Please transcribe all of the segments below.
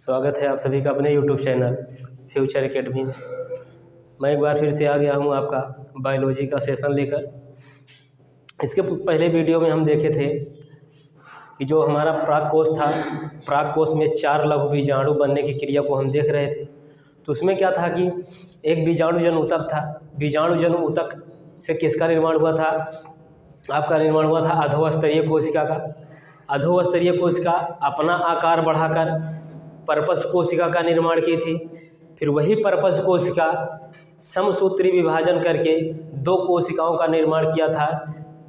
स्वागत है आप सभी का अपने YouTube चैनल फ्यूचर एकेडमी में। मैं एक बार फिर से आ गया हूँ आपका बायोलॉजी का सेशन लेकर। इसके पहले वीडियो में हम देखे थे कि जो हमारा पराग कोष था, पराग कोष में 4 लघु बीजाणु बनने की क्रिया को हम देख रहे थे। तो उसमें क्या था कि एक बीजाणुजन ऊतक था। बीजाणुजन ऊतक से किसका निर्माण हुआ था? आपका निर्माण हुआ था अधोस्तरीय कोशिका का। अधोस्तरीय कोशिका अपना आकार बढ़ाकर परपस कोशिका का निर्माण की थी। फिर वही परपस कोशिका समसूत्री विभाजन करके 2 कोशिकाओं का निर्माण किया था।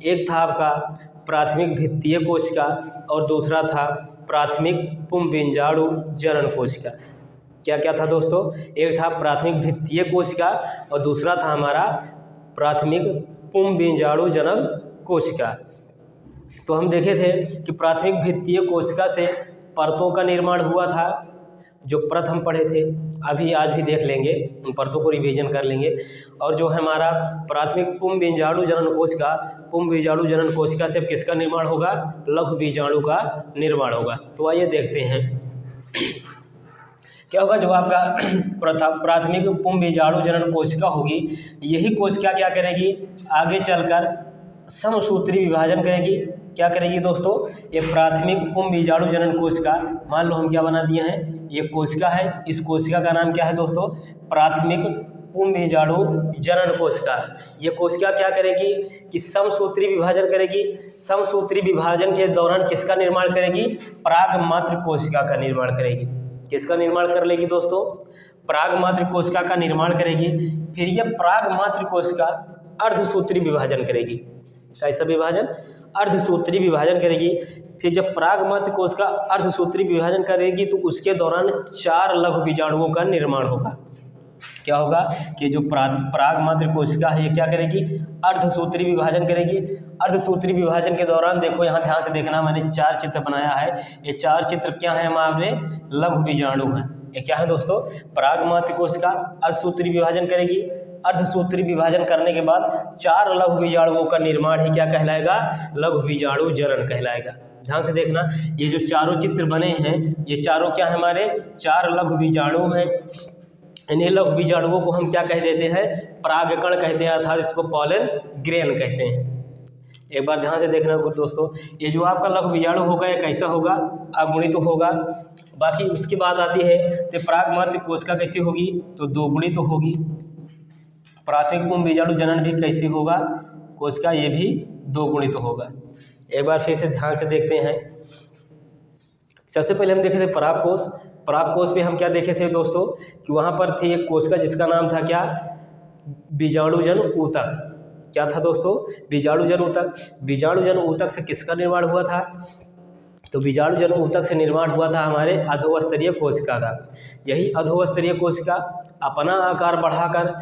एक था आपका प्राथमिक भित्तीय कोशिका और दूसरा था प्राथमिक पुंबीजाणु जनन कोशिका। क्या क्या था दोस्तों? एक था प्राथमिक भित्तीय कोशिका और दूसरा था हमारा प्राथमिक पुंबीजाणु जनन कोशिका। तो हम देखे थे कि प्राथमिक भित्तीय कोशिका से परतों का निर्माण हुआ था, जो परत हम पढ़े थे। अभी आज भी देख लेंगे, उन परतों को रिवीजन कर लेंगे। और जो हमारा प्राथमिक पुंबीजाणु जनन कोशिका, पुंबीजाणु जनन कोशिका से किसका निर्माण होगा? लघु बीजाणु का निर्माण होगा। तो आइए देखते हैं क्या होगा। जो आपका प्राथमिक पुंबीजाणु जनन कोशिका होगी, यही कोशिका क्या करेगी? आगे चलकर समसूत्री विभाजन करेगी। क्या करेगी दोस्तों? ये प्राथमिक पुंबीजाणु जनन कोशिका, मान लो हम क्या बना दिए हैं, ये कोशिका है। इस कोशिका का नाम क्या है दोस्तों? प्राथमिक पुंबीजाणु जनन कोशिका। ये कोशिका क्या करेगी कि समसूत्री विभाजन करेगी। समसूत्री विभाजन के दौरान किसका निर्माण करेगी? पराग मात्र कोशिका का निर्माण करेगी। किसका निर्माण कर लेगी दोस्तों? पराग मात्र कोशिका का निर्माण करेगी। फिर यह पराग मात्र कोशिका अर्धसूत्री विभाजन करेगी। कैसा विभाजन? अर्धसूत्री विभाजन करेगी। फिर जब पराग मात्र कोशिका अर्धसूत्री विभाजन करेगी तो उसके दौरान 4 लघु बीजाणुओं का निर्माण होगा। क्या होगा कि जो पराग मात्र कोशिका है, ये क्या करेगी? अर्धसूत्री विभाजन करेगी। अर्धसूत्री विभाजन के दौरान देखो, यहाँ ध्यान से देखना, मैंने 4 चित्र बनाया है। ये 4 चित्र क्या है हमारे? लघु बीजाणु हैं। ये क्या है दोस्तों? पराग मात्र कोशिका अर्धसूत्री विभाजन करेगी। अर्धसूत्री विभाजन करने के बाद 4 लघु बीजाणुओं का निर्माण ही क्या कहलाएगा? लघु बीजाणु जनन कहलाएगा। ध्यान से देखना, ये जो चारों चित्र बने हैं, ये चारों क्या है हमारे? 4 लघु बीजाणु हैं। इन्हीं लघु बीजाणुओं को हम क्या कह देते हैं? परागकण कहते हैं, अर्थात इसको पॉलन ग्रेन कहते हैं। एक बार ध्यान से देखना दोस्तों, ये जो आपका लघु बीजाणु होगा, ये कैसा होगा? अगुणित तो होगा। बाकी उसकी बात आती है तो पराग मात्र कोशिका कैसी होगी? तो 2 गुणित होगी। प्राथमिक पुंबीजाणु जनन भी कैसी होगा? कोशिका ये भी 2 गुणित होगा। एक बार फिर से ध्यान से देखते हैं। सबसे पहले हम देखे थे पराग कोश। पराग कोश में हम क्या देखे थे दोस्तों कि वहाँ पर थी एक कोशिका जिसका नाम था क्या? बीजाणुजन ऊतक। क्या था दोस्तों? बीजाणुजन ऊतक। बीजाणुजन ऊतक से किसका निर्माण हुआ था? तो बीजाणुजन ऊतक से निर्माण हुआ था हमारे अधोस्तरीय कोशिका का। यही अधोस्तरीय कोशिका अपना आकार बढ़ाकर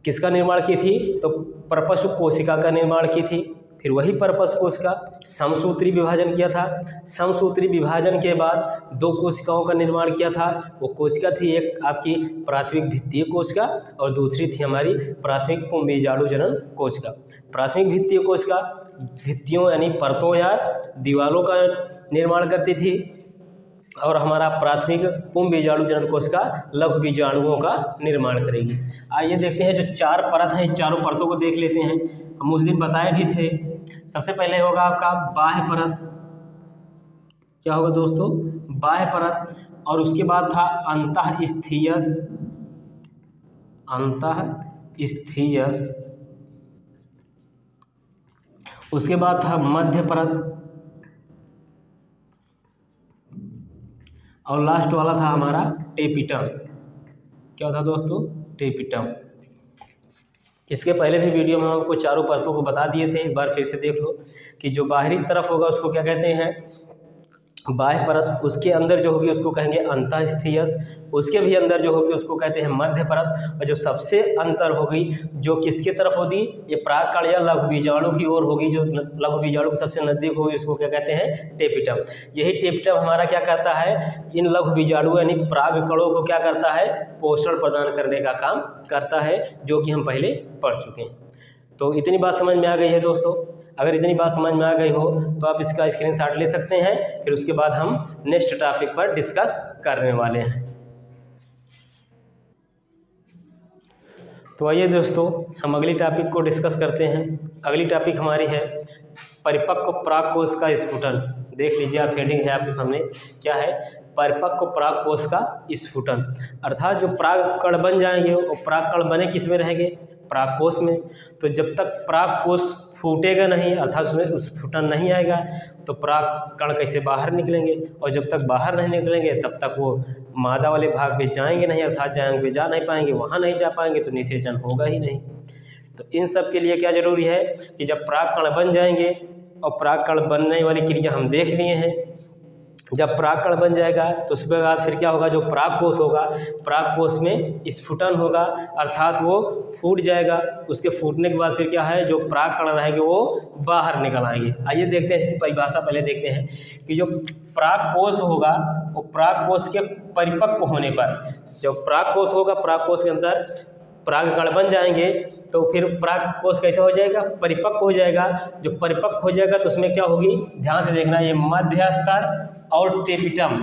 किसका निर्माण की थी? तो परपस कोशिका का निर्माण की थी। फिर वही परपस कोशिका समसूत्री विभाजन किया था। समसूत्री विभाजन के बाद 2 कोशिकाओं का निर्माण किया था। वो कोशिका थी एक आपकी प्राथमिक भित्तीय कोशिका और दूसरी थी हमारी प्राथमिक पुंबीजाणु जनन कोशिका। प्राथमिक भित्तीय कोशिका भित्तियों यानी परतों या दीवारों का निर्माण करती थी और हमारा प्राथमिक पुंबीजाणु जनन कोशिका लघु बीजाणुओं का निर्माण करेगी। आइए देखते हैं जो 4 परत हैं, इन चारों परतों को देख लेते हैं। हम उस दिन बताए भी थे। सबसे पहले होगा आपका बाह्य परत। क्या होगा दोस्तों? बाह्य परत। और उसके बाद था अंतःस्थीयस। अंतःस्थीयस। उसके बाद था मध्य परत और लास्ट वाला था हमारा टेपिटम। क्या था दोस्तों? टेपिटम। इसके पहले भी वीडियो में हम आपको चारों परतों को बता दिए थे। एक बार फिर से देख लो कि जो बाहरी तरफ होगा उसको क्या कहते हैं? बाह्य परत। उसके अंदर जो होगी उसको कहेंगे अंतःस्थीयस। उसके भी अंदर जो होगी उसको कहते हैं मध्य परत। और जो सबसे अंतर होगी, जो किसके तरफ होगी? ये परागकण या लघु बीजाणु की ओर होगी। जो लघु बीजाणु के सबसे नजदीक होगी उसको क्या कहते हैं? टेपिटम। यही टेपिटम हमारा क्या करता है? इन लघु बीजाणु यानी परागकणों को क्या करता है? पोषण प्रदान करने का काम करता है, जो कि हम पहले पढ़ चुके हैं। तो इतनी बात समझ में आ गई है दोस्तों। अगर इतनी बात समझ में आ गई हो तो आप इसका स्क्रीनशॉट ले सकते हैं, फिर उसके बाद हम नेक्स्ट टॉपिक पर डिस्कस करने वाले हैं। तो आइए दोस्तों हम अगली टॉपिक को डिस्कस करते हैं। अगली टॉपिक हमारी है परिपक्व परागकोश का स्फुटन। देख लीजिए आप, हेडिंग है आपके सामने, क्या है? परिपक्व परागकोश का स्फुटन। अर्थात जो परागकण बन जाएंगे वो परागकण बने किस में रहेंगे? परागकोश में। तो जब तक परागकोश फूटेगा नहीं, अर्थात उसमें स्फुटन नहीं आएगा, तो परागकण कैसे बाहर निकलेंगे? और जब तक बाहर नहीं निकलेंगे तब तक वो मादा वाले भाग पे जाएंगे नहीं, अर्थात जाएंगे जा नहीं पाएंगे, वहाँ नहीं जा पाएंगे तो निषेचन होगा ही नहीं। तो इन सब के लिए क्या जरूरी है कि जब परागकण बन जाएंगे, और परागकण बनने वाली क्रिया हम देख लिए हैं, जब परागकण बन जाएगा तो उसके बाद फिर क्या होगा? जो परागकोश होगा, परागकोश में स्फुटन होगा, अर्थात वो फूट जाएगा। उसके फूटने के बाद फिर क्या है? जो परागकण रहेंगे वो बाहर निकल आएंगे। आइए देखते हैं इसकी परिभाषा पहले देखते हैं कि जो परागकोश होगा वो परागकोश के परिपक्व होने पर, जब परागकोश होगा, परागकोश के अंदर परागकण बन जाएंगे तो फिर परागकोश कैसे हो जाएगा? परिपक्व हो जाएगा। जो परिपक्व हो जाएगा तो उसमें क्या होगी? ध्यान से देखना, ये मध्य स्तर और टेपिटम,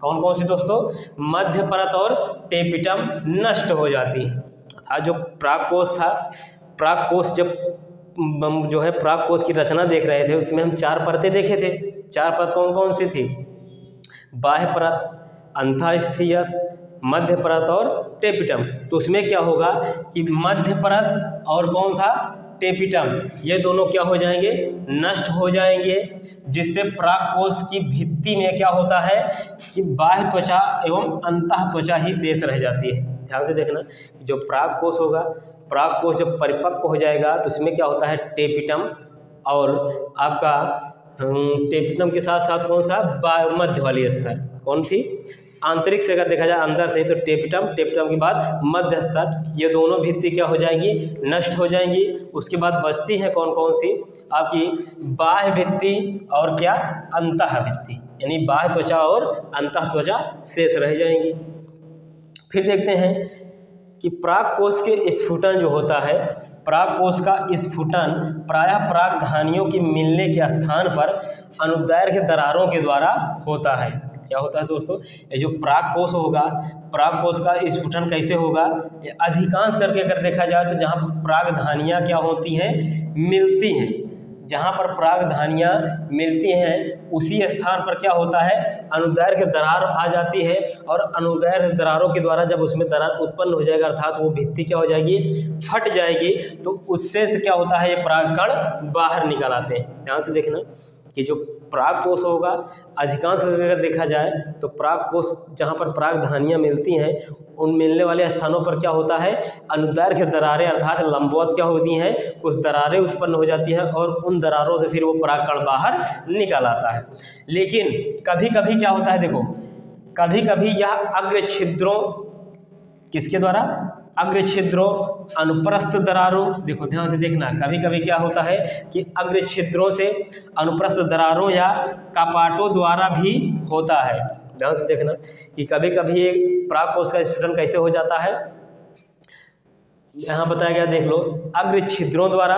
कौन कौन सी दोस्तों? मध्य परत और टेपिटम नष्ट हो जाती है। अर्थात जो परागकोश था, परागकोश जब जो है परागकोश की रचना देख रहे थे उसमें हम 4 परतें देखे थे। 4 परत कौन कौन सी थी? बाह्य परत, अंतःस्थीयस, मध्य परत और टेपिटम। तो उसमें क्या होगा कि मध्य परत और कौन सा? टेपिटम, ये दोनों क्या हो जाएंगे? नष्ट हो जाएंगे, जिससे परागकोश की भित्ति में क्या होता है कि बाह्य त्वचा एवं अंतः त्वचा ही शेष रह जाती है। ध्यान से देखना, जो परागकोश होगा, परागकोश जब परिपक्व हो जाएगा तो उसमें क्या होता है? टेपिटम, और आपका टेपिटम के साथ साथ कौन सा? मध्य वाली स्तर, कौन थी? आंतरिक से अगर देखा जाए अंदर से तो टेपिटम, टेपिटम के बाद मध्य स्तर, ये दोनों भित्ति क्या हो जाएंगी? नष्ट हो जाएंगी। उसके बाद बचती हैं कौन कौन सी? आपकी बाह्य भित्ति और क्या? अंतः भित्ति, यानी बाह्य त्वचा और अंतः त्वचा शेष रह जाएंगी। फिर देखते हैं कि परागकोश के स्फुटन जो होता है, परागकोश का स्फुटन प्रायः परागधानियों के मिलने के स्थान पर अनुदैर्घ्य दरारों के द्वारा होता है। क्या होता है दोस्तों? ये जो परागकोश होगा, परागकोश का स्फुटन कैसे होगा? ये अधिकांश करके अगर देखा जाए तो जहाँ परागधानियाँ क्या होती हैं? मिलती हैं। जहाँ पर परागधानियाँ मिलती हैं उसी स्थान पर क्या होता है? अनुदैर्घ्य दरार आ जाती है, और अनुदैर्घ्य दरारों के द्वारा जब उसमें दरार उत्पन्न हो जाएगा, अर्थात वो भित्ति क्या हो जाएगी? फट जाएगी, तो उससे से क्या होता है? ये परागकण बाहर निकल आते हैं। ध्यान से देखना कि जो परागकोश होगा, अधिकांश अगर देखा जाए तो परागकोश जहाँ पर परागधानियाँ मिलती हैं उन मिलने वाले स्थानों पर क्या होता है? अनुदैर्घ्य दरारें, अर्थात लंबवत क्या होती हैं? कुछ दरारें उत्पन्न हो जाती हैं, और उन दरारों से फिर वो परागकण बाहर निकल आता है। लेकिन कभी कभी क्या होता है? देखो, कभी कभी यह अग्र छिद्रों, किसके द्वारा? अग्र छिद्रों, अनुप्रस्थ दरारों, देखो ध्यान से देखना, कभी कभी क्या होता है कि अग्र छिद्रों से अनुप्रस्थ दरारों या कपाटों द्वारा भी होता है। ध्यान से देखना कि कभी कभी ये परागकोश का स्फुटन कैसे हो जाता है, यहाँ बताया गया, देख लो, अग्र छिद्रों द्वारा,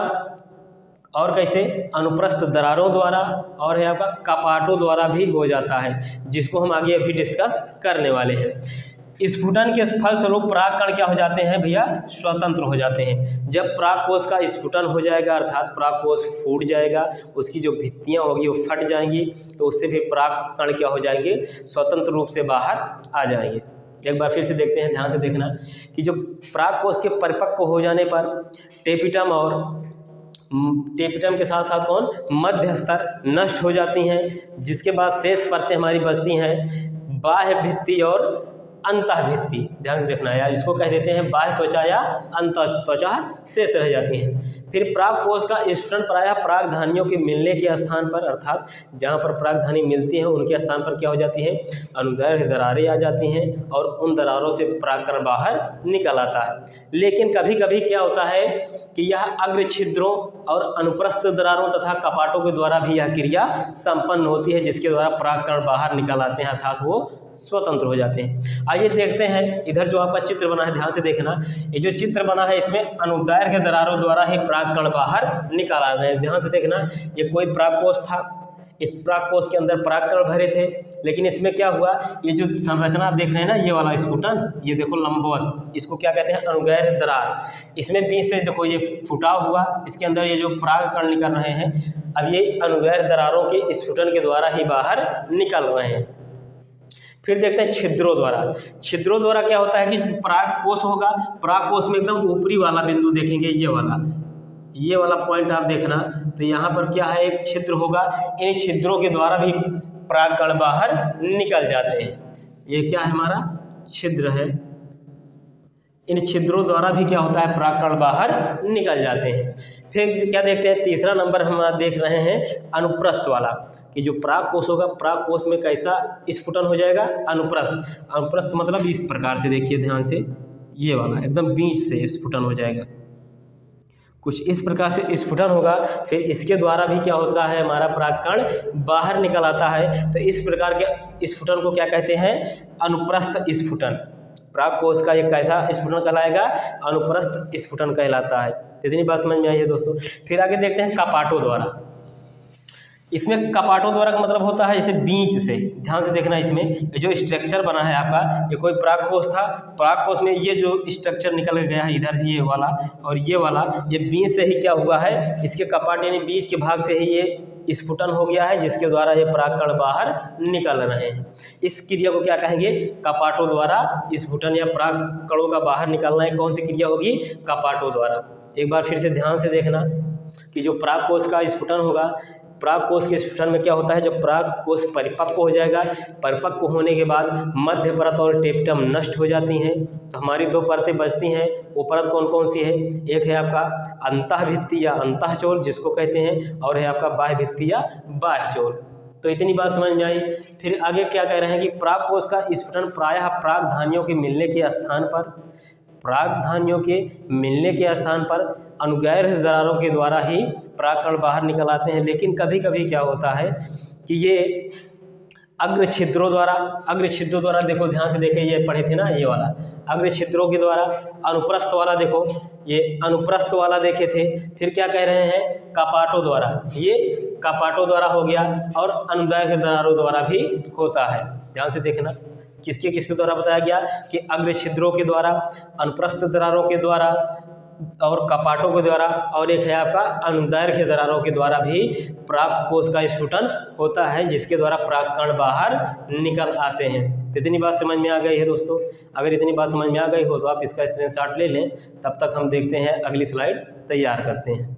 और कैसे? अनुप्रस्थ दरारों द्वारा, और है आपका कपाटों द्वारा भी हो जाता है, जिसको हम आगे अभी डिस्कस करने वाले हैं। स्फुटन के फलस्वरूप परागकण क्या हो जाते हैं भैया? स्वतंत्र हो जाते हैं। जब परागकोश का स्फुटन हो जाएगा, अर्थात परागकोश फूट जाएगा, उसकी जो भित्तियाँ होगी वो फट जाएंगी, तो उससे फिर परागकण क्या हो जाएंगे? स्वतंत्र रूप से बाहर आ जाएंगे। एक बार फिर से देखते हैं, ध्यान से देखना कि जो परागकोश के परिपक्व हो जाने पर टेपिटम और टेपिटम के साथ साथ कौन? मध्य स्तर नष्ट हो जाती हैं, जिसके बाद शेष परतें हमारी बचती हैं बाह्य भित्ति और अंतः भित्ति। ध्यान से देखना है यार, इसको कह देते हैं बाह्य त्वचा या अंतः त्वचा शेष रह जाती हैं। फिर परागकोश का स्फुटन प्रायः परागधानियों के मिलने के स्थान पर, अर्थात जहाँ पर परागधानी मिलती हैं उनके स्थान पर क्या हो जाती है? अनुदैर्घ्य दरारें आ जाती हैं, और उन दरारों से परागकण बाहर निकल आता है। लेकिन कभी कभी क्या होता है कि यह अग्र छिद्रों और अनुप्रस्थ दरारों तथा कपाटों के द्वारा भी यह क्रिया संपन्न होती है, जिसके द्वारा परागकण बाहर निकल आते हैं, अर्थात वो स्वतंत्र हो जाते हैं। आइए देखते हैं, इधर जो आपका चित्र बना है, ध्यान से देखना, ये जो चित्र बना है इसमें अनुदैर्घ्य दरारों द्वारा ही पराग पराग कण बाहर निकाल आ रहे हैं। ध्यान से देखना, ये कोई पराग कोष था, इस पराग कोष के अंदर पराग कण भरे थे, लेकिन इसमें क्या हुआ, ये जो संरचना आप देख रहे हैं ना, ये वाला स्फुटन, ये देखो लंबवत, इसको क्या कहते हैं, अनुदैर्घ्य दरार। इसमें बीच से देखो ये फुटाव हुआ, इसके अंदर ये जो पराग कण निकल रहे हैं, अब ये अनुदैर्घ्य दरारों के स्फुटन के द्वारा ही बाहर निकल रहे हैं। फिर देखते हैं छिद्रों द्वारा। छिद्रों द्वारा क्या होता है कि पराग कोष होगा, पराग कोष में एकदम ऊपरी वाला बिंदु देखेंगे, ये वाला पॉइंट आप देखना, तो यहाँ पर क्या है, एक छिद्र होगा, इन छिद्रों के द्वारा भी पराग कण बाहर निकल जाते हैं। ये क्या है, हमारा छिद्र है, इन छिद्रों द्वारा भी क्या होता है, पराग कण बाहर निकल जाते हैं। फिर क्या देखते हैं, तीसरा नंबर हम देख रहे हैं अनुप्रस्थ वाला, कि जो पराग कोष होगा, पराग कोष में कैसा स्फुटन हो जाएगा, अनुप्रस्थ। अनुप्रस्थ मतलब इस प्रकार से, देखिए ध्यान से, ये वाला एकदम बीच से स्फुटन हो जाएगा, कुछ इस प्रकार से स्फुटन होगा। फिर इसके द्वारा भी क्या होता है, हमारा परागकण बाहर निकल आता है। तो इस प्रकार के स्फुटन को क्या कहते हैं, अनुप्रस्थ स्फुटन। पराग कोष का एक कैसा स्फुटन कहलाएगा, अनुप्रस्थ स्फुटन कहलाता है। तो इतनी बात समझ में आई है दोस्तों। फिर आगे देखते हैं कपाटों द्वारा। इसमें कपाटों द्वारा का मतलब होता है जैसे बीच से, ध्यान से देखना, इसमें जो स्ट्रक्चर बना है आपका, ये कोई पराग कोष था, पराग कोष में ये जो स्ट्रक्चर निकल गया है इधर से, ये वाला और ये वाला, ये बीच से ही क्या हुआ है, इसके कपाट यानी बीच के भाग से ही ये स्फुटन हो गया है, जिसके द्वारा ये परागकण बाहर निकल रहे हैं। इस क्रिया को क्या कहेंगे, कपाटों द्वारा स्फुटन या परागकणों का बाहर निकलना है। कौन सी क्रिया होगी, कपाटों द्वारा। एक बार फिर से ध्यान से देखना कि जो पराग कोष का स्फुटन होगा, पराग कोष के स्फुटन में क्या होता है, जब पराग कोष परिपक्व हो जाएगा, परिपक्व होने के बाद मध्य परत और टेप्टम नष्ट हो जाती हैं, तो हमारी दो परतें बचती हैं। वो परत कौन कौन सी है, एक है आपका अंतःभित्ति या अंतःचोल जिसको कहते हैं, और है आपका बाह्यभित्ति या बाह्यचोल। तो इतनी बात समझ में आई। फिर आगे क्या कह रहे हैं कि पराग कोष का स्फुटन प्रायः परागधानियों के मिलने के स्थान पर, परागधानियों के मिलने के स्थान पर अनुदैर्घ्य दरारों के द्वारा ही परागकण बाहर निकल आते हैं। लेकिन कभी कभी क्या होता है कि ये अग्र छिद्रों द्वारा देखो, ध्यान से देखें, ये पढ़े थे ना, ये वाला अग्र छिद्रों के द्वारा, अनुप्रस्थ वाला देखो, ये अनुप्रस्थ वाला देखे थे। फिर क्या कह रहे हैं, कपाटों द्वारा, ये कपाटों द्वारा हो गया, और अनुदैर्घ्य दरारों द्वारा भी होता है। ध्यान से देखना, किसके द्वारा बताया गया कि अग्र छिद्रों के द्वारा, अनुप्रस्थ दरारों के द्वारा और कपाटों के द्वारा, और एक है आपका अनुदैर्घ्य दरारों के द्वारा भी पराग कोष का स्फुटन होता है, जिसके द्वारा परागकण बाहर निकल आते हैं। तो इतनी बात समझ में आ गई है दोस्तों। अगर इतनी बात समझ में आ गई हो तो आप इसका स्क्रीनशॉट ले लें। तब तक हम देखते हैं, अगली स्लाइड तैयार करते हैं।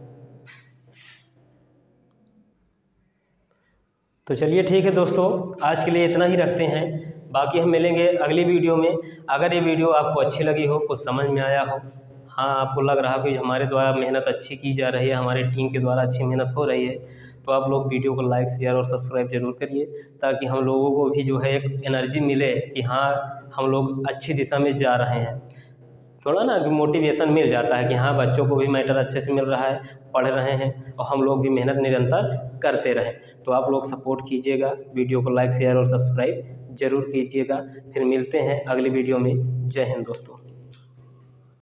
तो चलिए ठीक है दोस्तों, आज के लिए इतना ही रखते हैं। बाकी हम मिलेंगे अगली वीडियो में। अगर ये वीडियो आपको अच्छी लगी हो, कुछ समझ में आया हो, हाँ आपको लग रहा हो कि हमारे द्वारा मेहनत अच्छी की जा रही है, हमारे टीम के द्वारा अच्छी मेहनत हो रही है, तो आप लोग वीडियो को लाइक, शेयर और सब्सक्राइब जरूर करिए, ताकि हम लोगों को भी जो है एक एनर्जी मिले कि हाँ हम लोग अच्छी दिशा में जा रहे हैं। थोड़ा ना मोटिवेशन मिल जाता है कि हाँ बच्चों को भी मैटर अच्छे से मिल रहा है, पढ़ रहे हैं, और हम लोग भी मेहनत निरंतर करते रहें। तो आप लोग सपोर्ट कीजिएगा, वीडियो को लाइक, शेयर और सब्सक्राइब जरूर कीजिएगा। फिर मिलते हैं अगली वीडियो में। जय हिंद दोस्तों।